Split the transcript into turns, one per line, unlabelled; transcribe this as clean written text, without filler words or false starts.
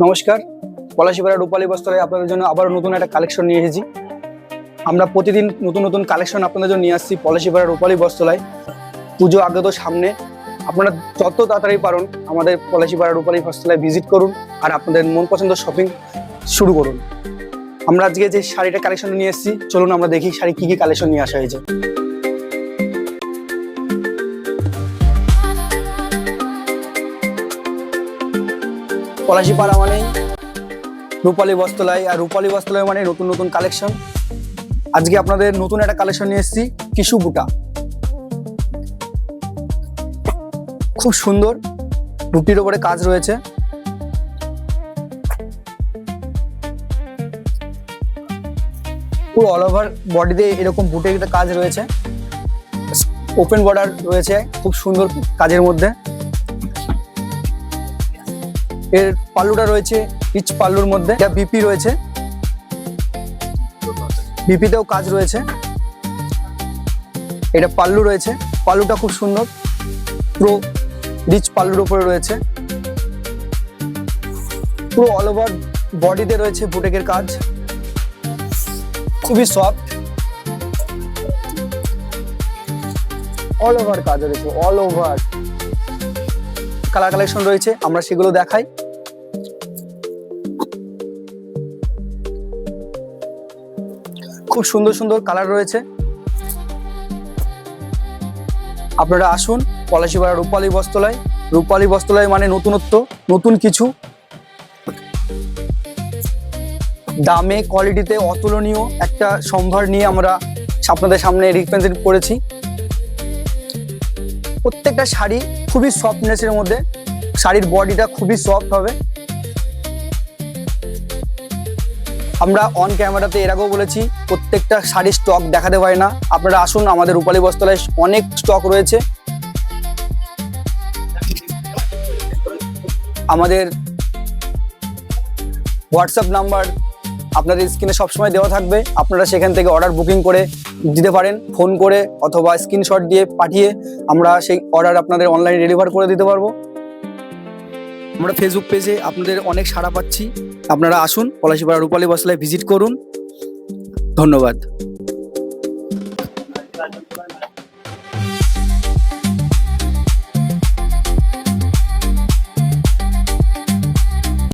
নমস্কার, পলাশীপাড়া রূপালী বস্ত্রালয়ে আপনাদের জন্য আবার নতুন একটা কালেকশন নিয়ে এসেছি। আমরা প্রতিদিন নতুন নতুন কালেকশন আপনাদের জন্য নিয়ে আসছি পলাশীপাড়া রূপালী বস্ত্রালয়। পুজো আগে তো সামনে, আপনারা যত তাড়াতাড়ি পারেন আমাদের পলাশীপাড়া রূপালী বস্ত্রালয় ভিজিট করুন আর আপনাদের মন পছন্দ শপিং শুরু করুন। আমরা আজকে যে শাড়িটা কালেকশন নিয়ে এসেছি, চলুন আমরা দেখি শাড়ি কি কি কালেকশন নিয়ে আসা হয়েছে। পলাশীপাড়া মানে রূপালী বস্ত্রালয়, আর রূপালী বস্ত্রালয় মানে নতুন নতুন কালেকশন। আজকে আপনাদের নতুন একটা কালেকশন নিয়ে এসেছি, টিস্যু বুটা। খুব সুন্দর বুটির উপরে কাজ রয়েছে। পুরো অল ওভার বডিতে এরকম বুটের একটা কাজ রয়েছে, ওপেন বর্ডার রয়েছে খুব সুন্দর কাজের মধ্যে। এর পাল্লুটা রয়েছে রিচ পাল্লুর মধ্যে, এটা বিপি রয়েছে, বিপিতেও কাজ রয়েছে। এটা পাল্লু রয়েছে, পাল্লুটা খুব সুন্দর, পুরো রিচ পাল্লুর উপরে রয়েছে। পুরো অল ওভার বডিতে রয়েছে বুটেকের কাজ, খুবই সফট, অল ওভার কাজ রয়েছে, অল ওভার কালার কালেকশন রয়েছে, আমরা সেগুলো দেখাই। খুব সুন্দর সুন্দর কালার রয়েছে। আপনারা আসুন পলাশীপাড়া রূপালী বস্ত্রালয়। রূপালী বস্ত্রালয় মানে নতুনত্ব, নতুন কিছু, দামে কোয়ালিটিতে অতুলনীয় একটা সম্ভার নিয়ে আমরা আপনাদের সামনে রিপ্রেজেন্ট করেছি। প্রত্যেকটা শাড়ি খুবই সফটনেসের মধ্যে, শাড়ির বডিটা খুবই সফট হবে। আমরা অন ক্যামেরাতে এর আগেও বলেছি প্রত্যেকটা শাড়ির স্টক দেখাতে পারি না। আপনারা আসুন, আমাদের রূপালী বস্ত্রালয়ে অনেক স্টক রয়েছে। আমাদের হোয়াটসঅ্যাপ নাম্বার আপনাদের স্ক্রিনে সবসময় দেওয়া থাকবে, আপনারা সেখান থেকে অর্ডার বুকিং করে দিতে পারেন, ফোন করে অথবা স্ক্রিনশট দিয়ে পাঠিয়ে আমরা সেই অর্ডার আপনাদের অনলাইনে ডেলিভার করে দিতে পারবো। আমরা ফেসবুক পেজে আপনাদের অনেক সাড়া পাচ্ছি। আপনারা আসুন পলাশীপাড়া রূপালী বস্ত্রালয়ে ভিজিট করুন। ধন্যবাদ।